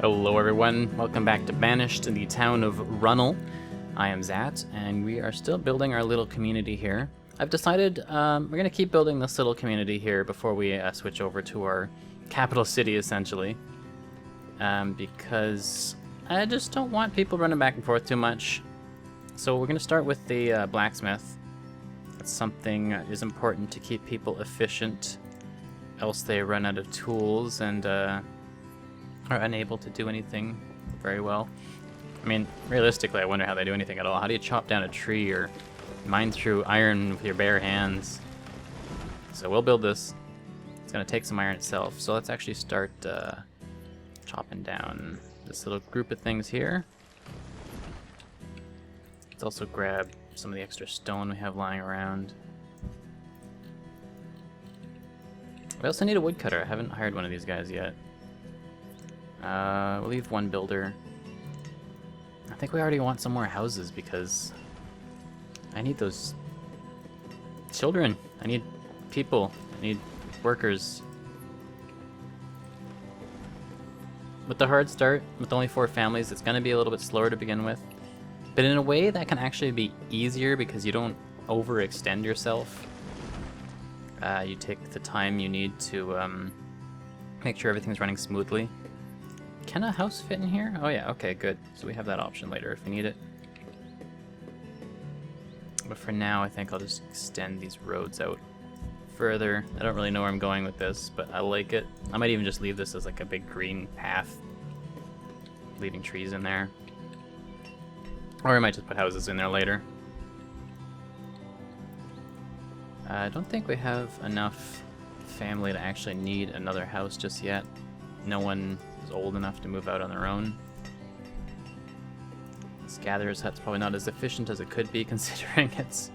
Hello everyone, welcome back to Banished in the town of Runnel. I am Zhatt, and we are still building our little community here. I've decided we're going to keep building this little community here before we switch over to our capital city, essentially. Because I just don't want people running back and forth too much. So we're going to start with the blacksmith. That's something that is important to keep people efficient, else they run out of tools and are unable to do anything very well. I mean, realistically, I wonder how they do anything at all. How do you chop down a tree or mine through iron with your bare hands? So we'll build this. It's going to take some iron itself. So let's actually start chopping down this little group of things here. Let's also grab some of the extra stone we have lying around. We also need a woodcutter. I haven't hired one of these guys yet. We'll leave one builder. I think we already want some more houses because I need those children. I need people. I need workers. With the hard start, with only 4 families, it's going to be a little bit slower to begin with. But in a way, that can actually be easier because you don't overextend yourself. You take the time you need to make sure everything's running smoothly. Can a house fit in here? Oh yeah, okay, good. So we have that option later if we need it. But for now, I think I'll just extend these roads out further. I don't really know where I'm going with this, but I like it. I might even just leave this as like a big green path, leaving trees in there. Or I might just put houses in there later. I don't think we have enough family to actually need another house just yet. No one is old enough to move out on their own. This gatherer's hut's probably not as efficient as it could be, considering it's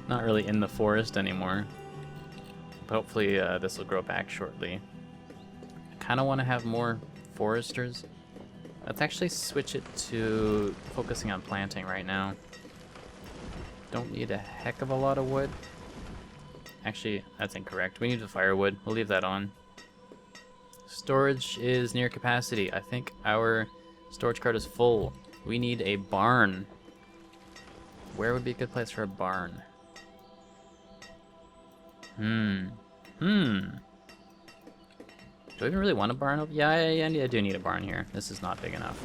not really in the forest anymore. But hopefully this will grow back shortly. I kind of want to have more foresters. Let's actually switch it to focusing on planting right now. Don't need a heck of a lot of wood. Actually, that's incorrect. We need the firewood. We'll leave that on. Storage is near capacity. I think our storage cart is full. We need a barn. Where would be a good place for a barn? Do I even really want a barn? Yeah, I do need a barn here. This is not big enough.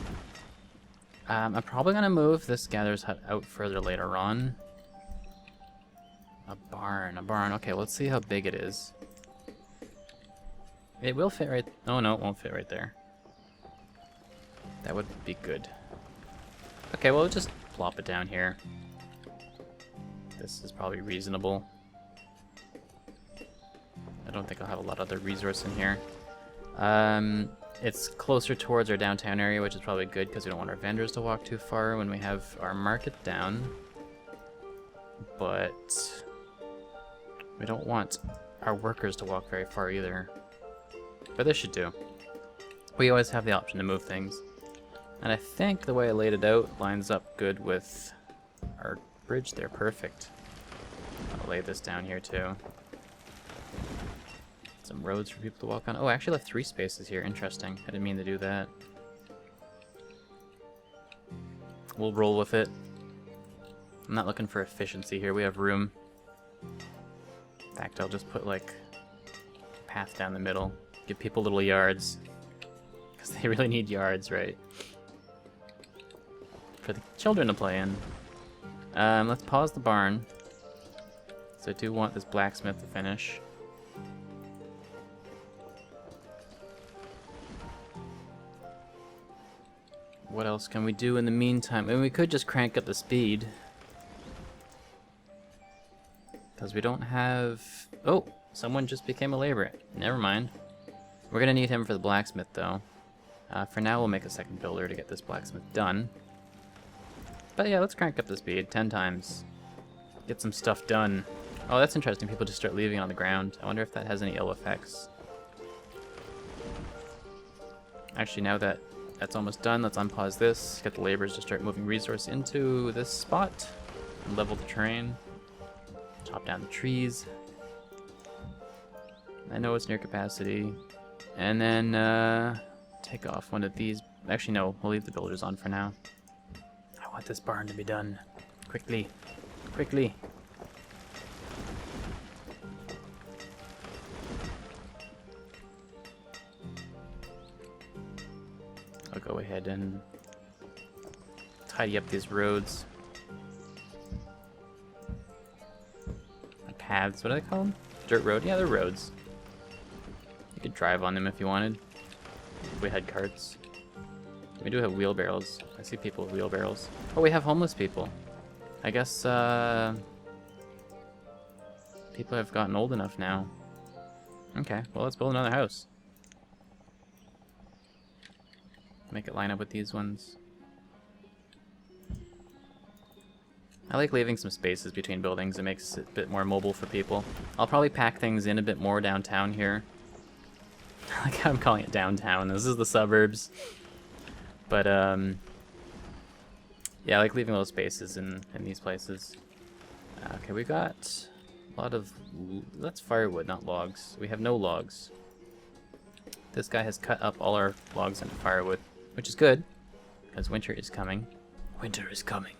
I'm probably going to move this gatherer's hut out further later on. A barn. Okay, let's see how big it is. It will fit right... Oh no, it won't fit right there. That would be good. Okay, well, we'll just plop it down here. This is probably reasonable. I don't think I'll have a lot of other resource in here. It's closer towards our downtown area, which is probably good because we don't want our vendors to walk too far when we have our market down. But we don't want our workers to walk very far either. But this should do. We always have the option to move things. And I think the way I laid it out lines up good with our bridge there. Perfect. I'll lay this down here too. Some roads for people to walk on. Oh, I actually left 3 spaces here. Interesting. I didn't mean to do that. We'll roll with it. I'm not looking for efficiency here. We have room. In fact, I'll just put like a path down the middle. Give people little yards. Because they really need yards, right? For the children to play in. Let's pause the barn. So I do want this blacksmith to finish. What else can we do in the meantime? I mean, we could just crank up the speed. Because we don't have... Oh! Someone just became a laborer. Never mind. We're going to need him for the blacksmith, though. For now, we'll make a second builder to get this blacksmith done. But yeah, let's crank up the speed 10 times. Get some stuff done. Oh, that's interesting. People just start leaving it on the ground. I wonder if that has any ill effects. Actually, now that that's almost done, let's unpause this. Get the laborers to start moving resource into this spot. And level the terrain. Chop down the trees. I know it's near capacity. And then take off one of these Actually, no. We'll leave the builders on for now. I want this barn to be done. Quickly. Quickly. I'll go ahead and tidy up these roads. Paths, what do they call them? Dirt road? Yeah, they're roads. You could drive on them if you wanted. If we had carts. We do have wheelbarrows. I see people with wheelbarrows. Oh, we have homeless people. I guess, people have gotten old enough now. Okay, well, let's build another house. Make it line up with these ones. I like leaving some spaces between buildings. It makes it a bit more mobile for people. I'll probably pack things in a bit more downtown here. Like how I'm calling it downtown. This is the suburbs. But, yeah, I like leaving little spaces in these places. Okay, we got a lot of... That's firewood, not logs. We have no logs. This guy has cut up all our logs into firewood, which is good, because winter is coming. Winter is coming.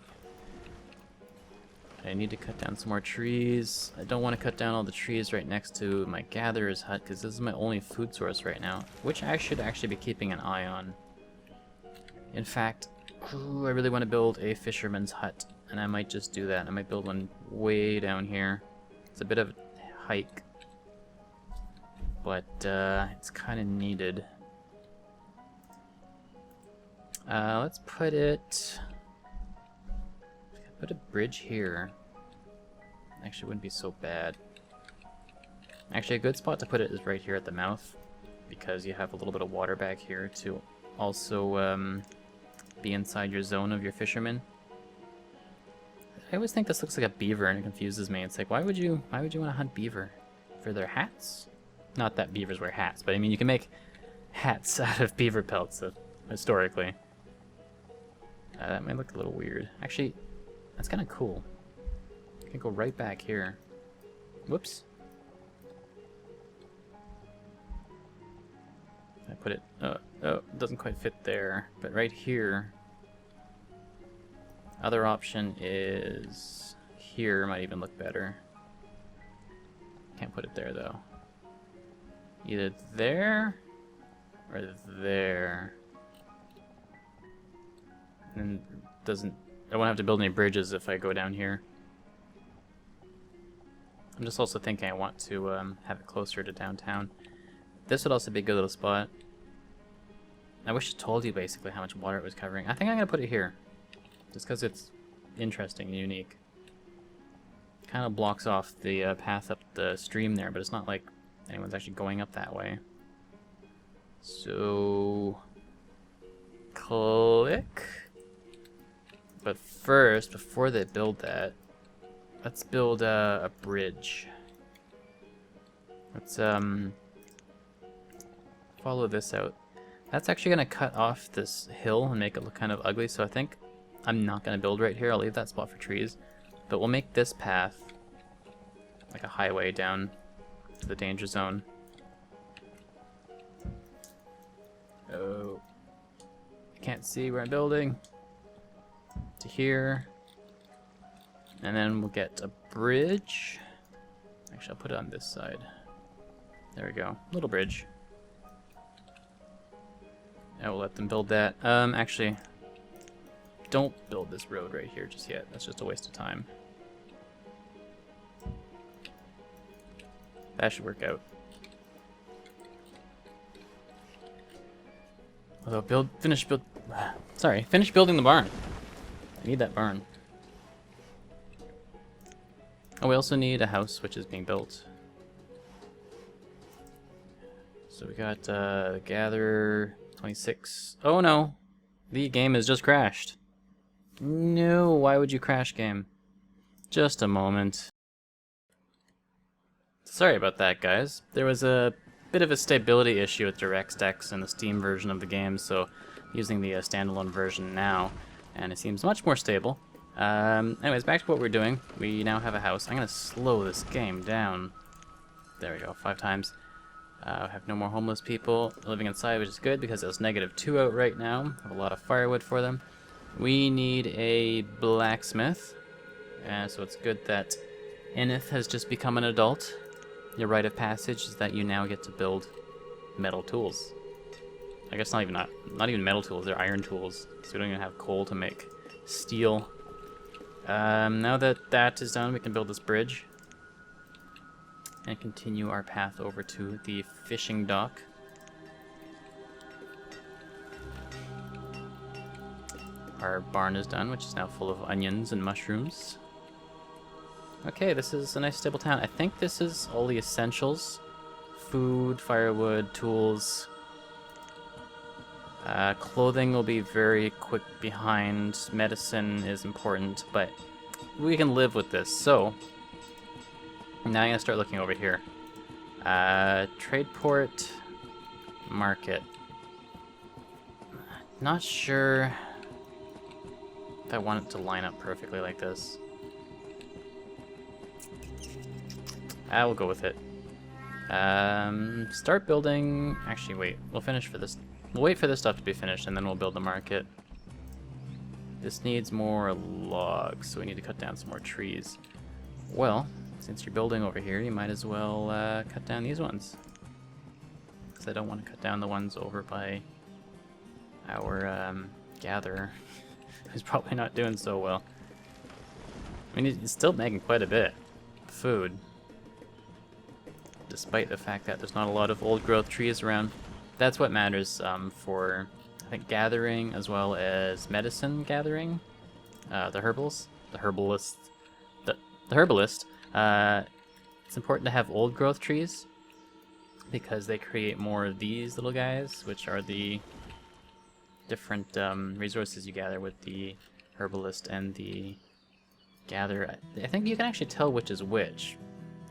I need to cut down some more trees. I don't want to cut down all the trees right next to my gatherer's hut, because this is my only food source right now, which I should actually be keeping an eye on. In fact, I really want to build a fisherman's hut, and I might just do that. I might build one way down here. It's a bit of a hike, but it's kind of needed. Let's put it... Put a bridge here. Actually, wouldn't be so bad. Actually, a good spot to put it is right here at the mouth, because you have a little bit of water back here to also be inside your zone of your fishermen. I always think this looks like a beaver, and it confuses me. It's like, why would you want to hunt beaver? For their hats? Not that beavers wear hats, but I mean, you can make hats out of beaver pelts, historically. That might look a little weird. Actually, that's kind of cool. I can go right back here. Whoops. I put it... oh, it doesn't quite fit there. But right here... Other option is... Here might even look better. Can't put it there, though. Either there... or there. And doesn't... I won't have to build any bridges if I go down here. I'm just also thinking I want to have it closer to downtown. This would also be a good little spot. I wish it told you basically how much water it was covering. I think I'm going to put it here. Just because it's interesting and unique. Kind of blocks off the path up the stream there, but it's not like anyone's actually going up that way. So... click. But first, before they build that, let's build a bridge. Let's follow this out. That's actually going to cut off this hill and make it look kind of ugly, so I think I'm not going to build right here. I'll leave that spot for trees. But we'll make this path like a highway down to the danger zone. Oh. I can't see where I'm building. To here. And then we'll get a bridge. Actually, I'll put it on this side. There we go. Little bridge. I will let them build that. Actually, don't build this road right here just yet. That's just a waste of time. That should work out. Although finish building the barn. I need that barn. Oh, we also need a house which is being built. So we got gather 26. Oh no, the game has just crashed. No, why would you crash, game? Just a moment. Sorry about that, guys. There was a bit of a stability issue with DirectX and the Steam version of the game, so using the standalone version now, and it seems much more stable. Anyways, back to what we're doing. We now have a house. I'm gonna slow this game down. There we go, 5 times. Have no more homeless people living inside, which is good because it's -2 out right now. Have a lot of firewood for them. We need a blacksmith, so it's good that Enith has just become an adult. Your rite of passage is that you now get to build metal tools. I guess not even metal tools, they're iron tools. So we don't even have coal to make steel. Now that that is done, we can build this bridge and continue our path over to the fishing dock. Our barn is done, which is now full of onions and mushrooms. Okay, this is a nice stable town. I think this is all the essentials. Food, firewood, tools. Clothing will be very quick behind. Medicine is important, but we can live with this. So, now I'm going to start looking over here. Trade port, market. Not sure if I want it to line up perfectly like this. I will go with it. Start building. Actually, wait. We'll finish for this. We'll wait for this stuff to be finished, and then we'll build the market. This needs more logs, so we need to cut down some more trees. Well, since you're building over here, you might as well cut down these ones. Because I don't want to cut down the ones over by our gatherer, who's probably not doing so well. I mean, he's still making quite a bit of food, despite the fact that there's not a lot of old growth trees around. That's what matters for, I think, gathering as well as medicine gathering. The herbalist. It's important to have old growth trees because they create more of these little guys, which are the different resources you gather with the herbalist and the gatherer. I think you can actually tell which is which.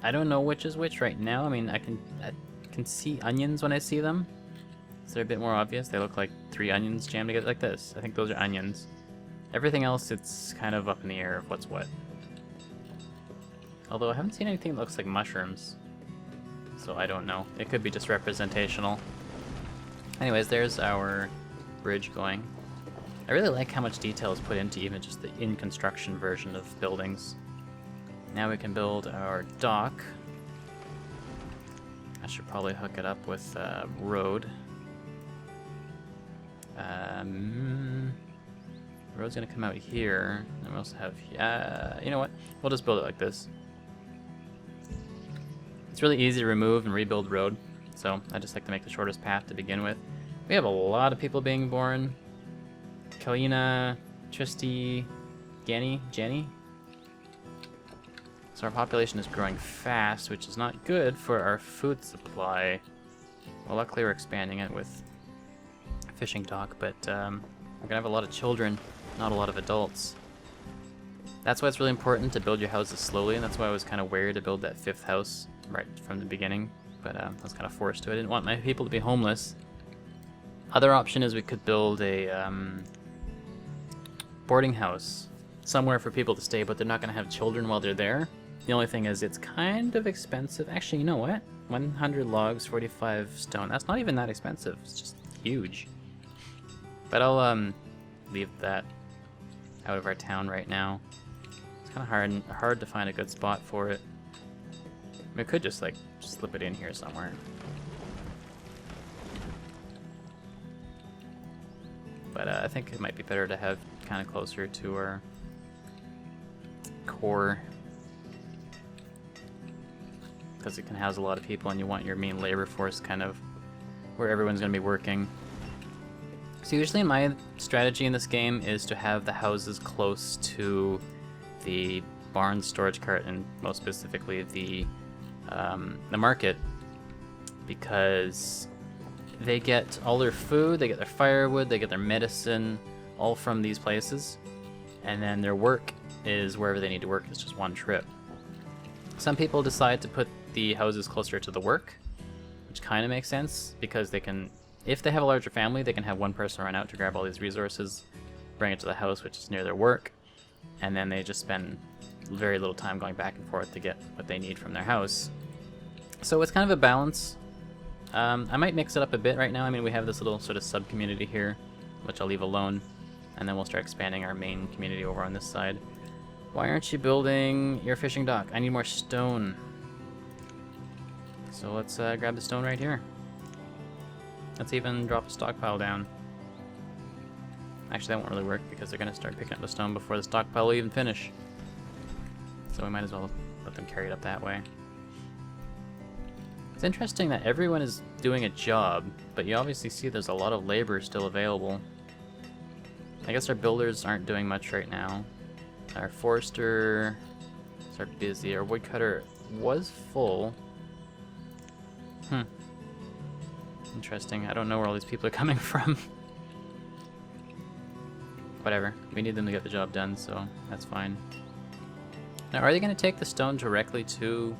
I don't know which is which right now. I mean, I can see onions when I see them. So they're a bit more obvious. They look like 3 onions jammed together like this. I think those are onions. Everything else, it's kind of up in the air of what's what. Although I haven't seen anything that looks like mushrooms. So I don't know. It could be just representational. Anyways, there's our bridge going. I really like how much detail is put into even just the in-construction version of buildings. Now we can build our dock. I should probably hook it up with a road. Road's gonna come out here. And we also have, you know what? We'll just build it like this. It's really easy to remove and rebuild road, so I just like to make the shortest path to begin with. We have a lot of people being born. Kalina, Tristy, Jenny. So our population is growing fast, which is not good for our food supply. Well, luckily we're expanding it with fishing dock, but we're gonna have a lot of children, not a lot of adults. That's why it's really important to build your houses slowly, and that's why I was kind of wary to build that 5th house right from the beginning, but I was kind of forced to. I didn't want my people to be homeless. Other option is we could build a boarding house somewhere for people to stay, but they're not going to have children while they're there. The only thing is it's kind of expensive. Actually, you know what? 100 logs, 45 stone. That's not even that expensive. It's just huge. But I'll leave that out of our town right now. It's kind of hard to find a good spot for it. We could just like slip it in here somewhere. But I think it might be better to have kind of closer to our core, because it can house a lot of people and you want your main labor force kind of where everyone's going to be working. So usually my strategy in this game is to have the houses close to the barn, storage cart, and most specifically the market, because they get all their food, they get their firewood, they get their medicine, all from these places, and then their work is wherever they need to work. It's just one trip. Some people decide to put the houses closer to the work, which kind of makes sense, because they can, if they have a larger family, they can have one person run out to grab all these resources, bring it to the house, which is near their work, and then they just spend very little time going back and forth to get what they need from their house. So it's kind of a balance. I might mix it up a bit right now. I mean, we have this little sort of sub-community here, which I'll leave alone. And then we'll start expanding our main community over on this side. Why aren't you building your fishing dock? I need more stone. So let's grab the stone right here. Let's even drop a stockpile down. Actually, that won't really work because they're going to start picking up the stone before the stockpile will even finish. So we might as well let them carry it up that way. It's interesting that everyone is doing a job, but you obviously see there's a lot of labor still available. I guess our builders aren't doing much right now. Our foresters are busy. Our woodcutter was full. Interesting. I don't know where all these people are coming from. Whatever. We need them to get the job done, so that's fine. Now, are they going to take the stone directly to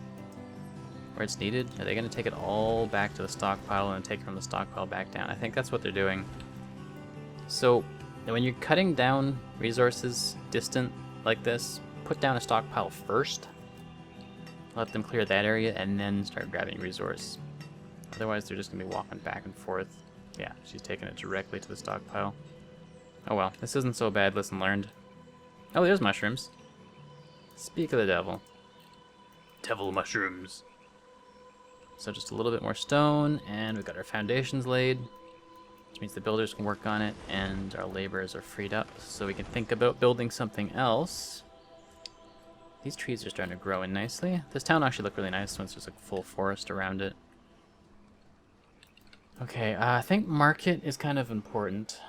where it's needed? Are they going to take it all back to the stockpile and take it from the stockpile back down? I think that's what they're doing. So, when you're cutting down resources distant like this, put down a stockpile first. Let them clear that area and then start grabbing resource. Otherwise, they're just going to be walking back and forth. Yeah, she's taking it directly to the stockpile. Oh well, this isn't so bad, lesson learned. Oh, there's mushrooms. Speak of the devil. Devil mushrooms. So just a little bit more stone, and we've got our foundations laid, which means the builders can work on it, and our laborers are freed up, so we can think about building something else. These trees are starting to grow in nicely. This town actually looked really nice once there's a full forest around it. Okay, I think market is kind of important,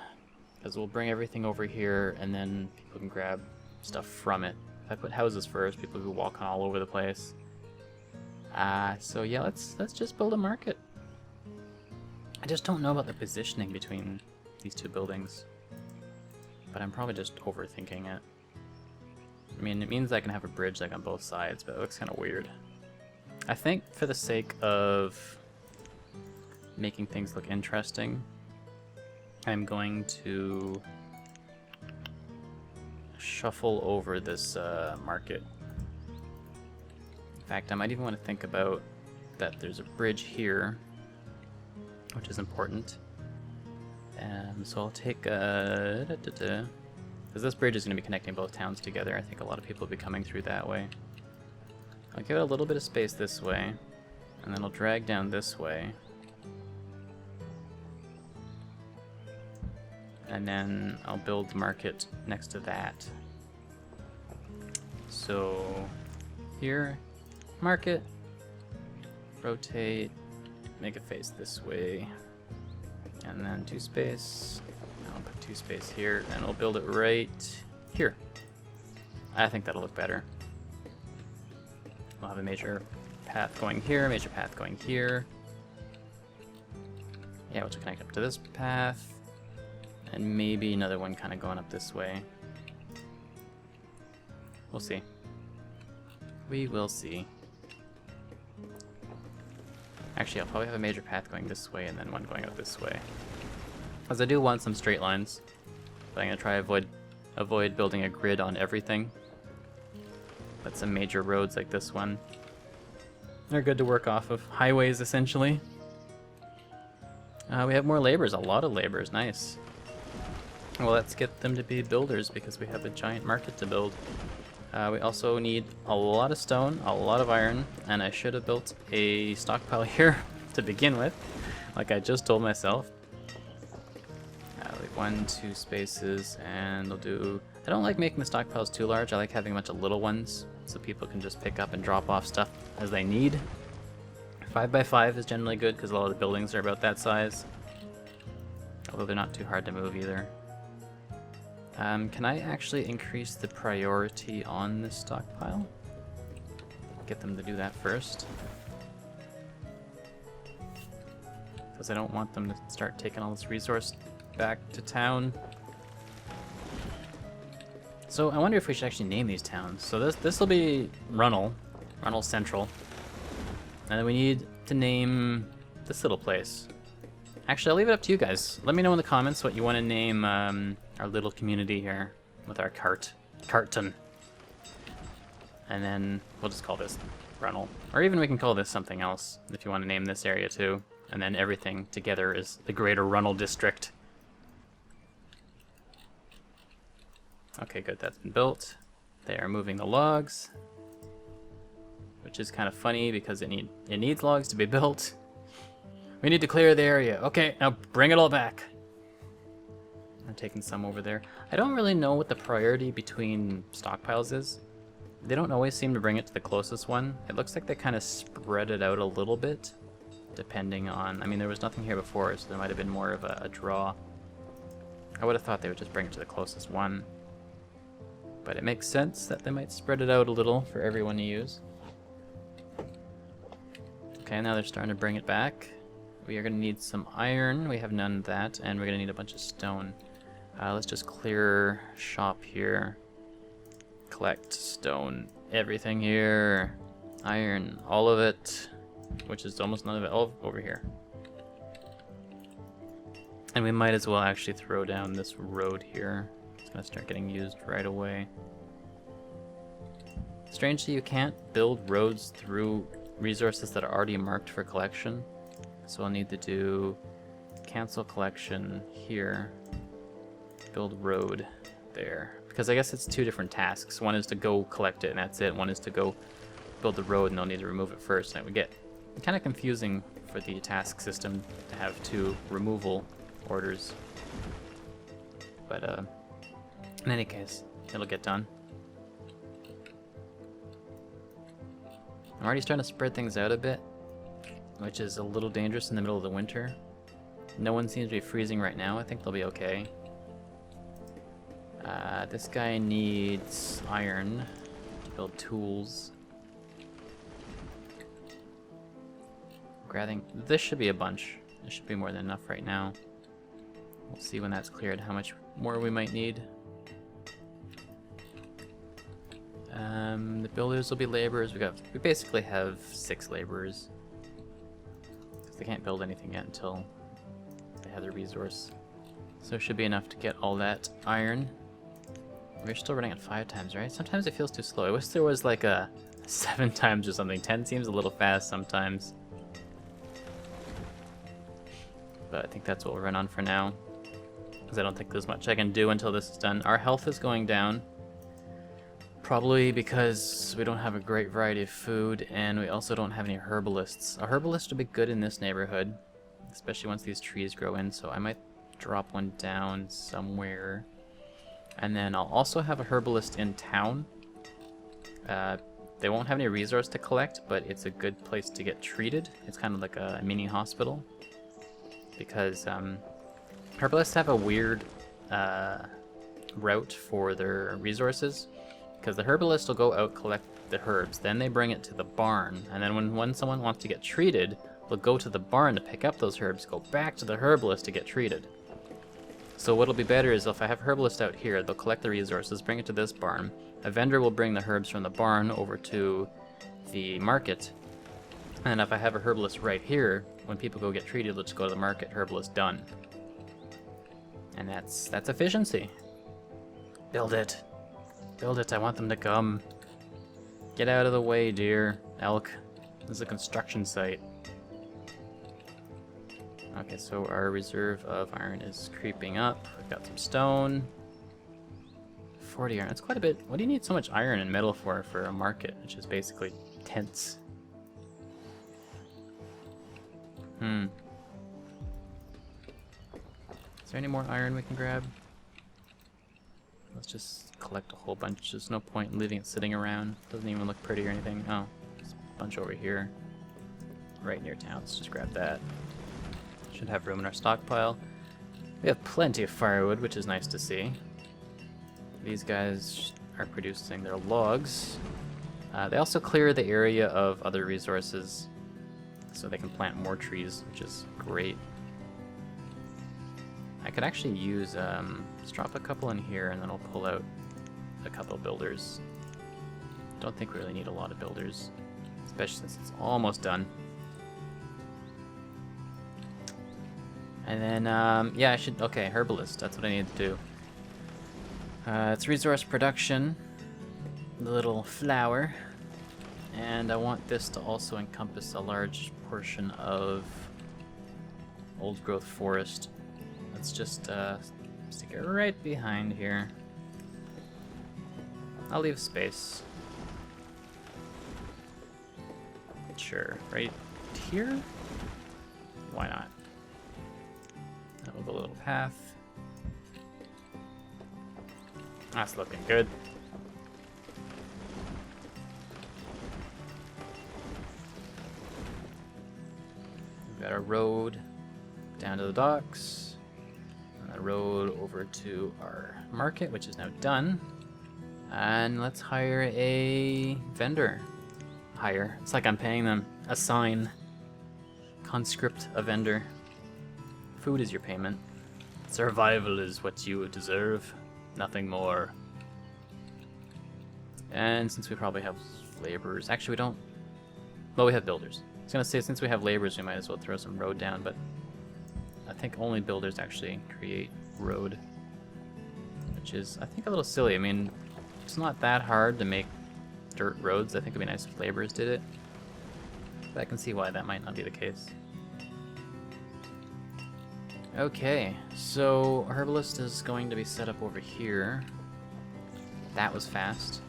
because we'll bring everything over here, and then people can grab stuff from it. If I put houses first, people will be walking all over the place. So yeah, let's just build a market. I just don't know about the positioning between these two buildings, but I'm probably just overthinking it. I mean, it means I can have a bridge like on both sides, but it looks kind of weird. I think for the sake of making things look interesting, I'm going to shuffle over this market. In fact, I might even want to think about that there's a bridge here, which is important. So I'll take because this bridge is going to be connecting both towns together. I think a lot of people will be coming through that way. I'll give it a little bit of space this way, and then I'll drag down this way. And then I'll build the market next to that. So here, market, rotate, make it face this way, and then 2 space. I'll put 2 space here, and we'll build it right here. I think that'll look better. We'll have a major path going here, major path going here. Yeah, which will connect up to this path. And maybe another one kind of going up this way. We'll see. We will see. Actually, I'll probably have a major path going this way and then one going out this way. Because I do want some straight lines. But I'm going to try avoid building a grid on everything. But some major roads like this one, they're good to work off of. Highways, essentially. We have more laborers. A lot of laborers. Nice. Well, let's get them to be builders because we have a giant market to build. We also need a lot of stone, a lot of iron, and I should have built a stockpile here to begin with, like I just told myself. Like 1, 2 spaces, and I'll do... I don't like making the stockpiles too large. I like having a bunch of little ones so people can just pick up and drop off stuff as they need. 5 by 5 is generally good because a lot of the buildings are about that size. Although they're not too hard to move either. Can I actually increase the priority on this stockpile? Get them to do that first. Because I don't want them to start taking all this resource back to town. So I wonder if we should actually name these towns. So this will be Runnel Central. And then we need to name this little place. Actually, I'll leave it up to you guys. Let me know in the comments what you want to name our little community here with our carton. And then we'll just call this Runnel. Or even we can call this something else if you want to name this area too. And then everything together is the greater Runnel district. Okay, good, that's been built. They are moving the logs, which is kind of funny because it needs logs to be built. We need to clear the area. Okay, now bring it all back. I'm taking some over there. I don't really know what the priority between stockpiles is. They don't always seem to bring it to the closest one. It looks like they kind of spread it out a little bit, depending on... I mean, there was nothing here before, so there might have been more of a draw. I would have thought they would just bring it to the closest one. But it makes sense that they might spread it out a little for everyone to use. Okay, now they're starting to bring it back. We are going to need some iron. We have none of that, and we're going to need a bunch of stone. Let's just clear shop here. Collect stone. Everything here. Iron. All of it. Which is almost none of it. All over here. And we might as well actually throw down this road here. It's going to start getting used right away. Strangely, you can't build roads through resources that are already marked for collection. So I'll need to do cancel collection here. Build road there. Because I guess it's two different tasks. One is to go collect it and that's it. One is to go build the road and they'll need to remove it first. And it would get kind of confusing for the task system to have two removal orders. But in any case, it'll get done. I'm already starting to spread things out a bit, which is a little dangerous in the middle of the winter. No one seems to be freezing right now. I think they'll be okay. This guy needs iron to build tools. Grabbing this should be a bunch. This should be more than enough right now. We'll see when that's cleared how much more we might need. The builders will be laborers. We basically have 6 laborers. Because they can't build anything yet until they have the resource. So it should be enough to get all that iron. We're still running at 5 times, right? Sometimes it feels too slow. I wish there was like a 7 times or something. 10 seems a little fast sometimes. But I think that's what we'll run on for now. Because I don't think there's much I can do until this is done. Our health is going down. Probably because we don't have a great variety of food, and we also don't have any herbalists. A herbalist would be good in this neighborhood, especially once these trees grow in, so I might drop one down somewhere. And then I'll also have a herbalist in town. They won't have any resource to collect, but it's a good place to get treated. It's kind of like a mini hospital. Because herbalists have a weird route for their resources. Because the herbalist will go out, collect the herbs, then they bring it to the barn, and then when someone wants to get treated, they'll go to the barn to pick up those herbs, go back to the herbalist to get treated. So what'll be better is if I have herbalists out here, they'll collect the resources, bring it to this barn. A vendor will bring the herbs from the barn over to the market. And if I have a herbalist right here, when people go get treated, they'll just go to the market, herbalist done. And that's efficiency. Build it. Build it, I want them to come. Get out of the way, dear elk. This is a construction site. Okay, so our reserve of iron is creeping up. We've got some stone. 40 iron, that's quite a bit. What do you need so much iron and metal for a market, which is basically tents? Is there any more iron we can grab? Let's just collect a whole bunch. There's no point in leaving it sitting around. Doesn't even look pretty or anything. Oh, there's a bunch over here. Right near town. Let's just grab that. Should have room in our stockpile. We have plenty of firewood, which is nice to see. These guys are producing their logs. They also clear the area of other resources so they can plant more trees, which is great. I could actually use, just drop a couple in here and then I'll pull out a couple builders. Don't think we really need a lot of builders, especially since it's almost done. And then, yeah, I should, okay, herbalist, that's what I need to do. It's resource production, the little flower, and I want this to also encompass a large portion of old growth forest. Let's just stick it right behind here. I'll leave space. Sure, right here? Why not? That will go a little path. That's looking good. We've got a road down to the docks, and a road over to our market, which is now done. And let's hire a vendor. Hire. It's like I'm paying them. Assign. Conscript a vendor. Food is your payment. Survival is what you deserve. Nothing more. And since we probably have laborers, actually we don't. Well, we have builders. I was gonna say since we have laborers, we might as well throw some road down, but I think only builders actually create road, which is I think a little silly. I mean, it's not that hard to make dirt roads. I think it'd be nice if laborers did it, but I can see why that might not be the case. Okay, so herbalist is going to be set up over here. That was fast.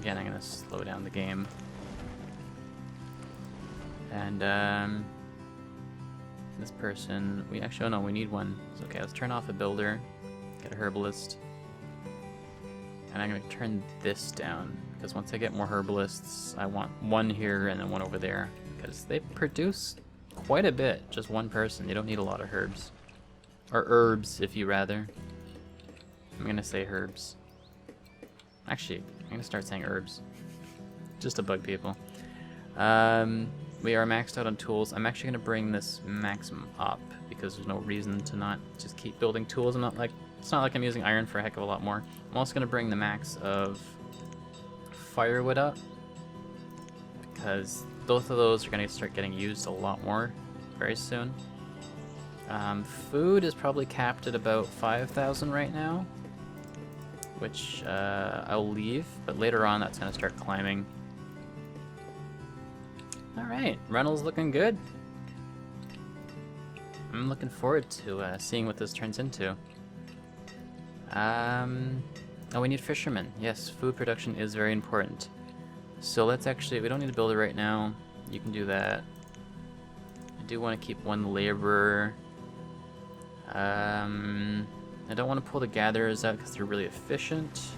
Again, I'm gonna slow down the game. And this person, we actually, oh no, we need one. So, okay, let's turn off a builder, get a herbalist. And I'm gonna turn this down, because once I get more herbalists, I want one here and then one over there, because they produce quite a bit, just one person. You don't need a lot of herbs. Or herbs, if you rather. I'm gonna say herbs. Actually, I'm gonna start saying herbs. Just to bug people. We are maxed out on tools. I'm actually gonna bring this maximum up, because there's no reason to not just keep building tools. It's not like I'm using iron for a heck of a lot more. I'm also gonna bring the max of firewood up, because both of those are going to start getting used a lot more very soon. Food is probably capped at about 5,000 right now, which I'll leave, but later on that's going to start climbing. Alright, Runnel's looking good. I'm looking forward to seeing what this turns into. Oh, we need fishermen. Yes, food production is very important. So let's actually, we don't need to build it right now. You can do that. I do want to keep one laborer. I don't want to pull the gatherers out because they're really efficient.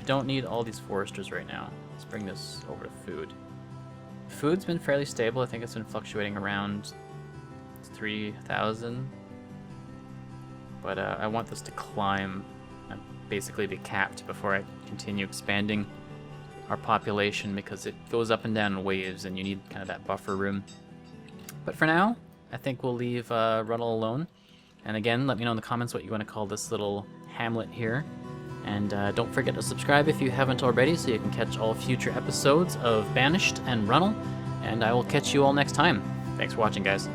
I don't need all these foresters right now. Let's bring this over to food. Food's been fairly stable. I think it's been fluctuating around 3,000. But I want this to climb and basically be capped before I continue expanding our population, because it goes up and down in waves and you need kind of that buffer room. But for now, I think we'll leave Runnel alone. And again, let me know in the comments what you want to call this little hamlet here. And don't forget to subscribe if you haven't already, so you can catch all future episodes of Banished and Runnel. And I will catch you all next time. Thanks for watching, guys.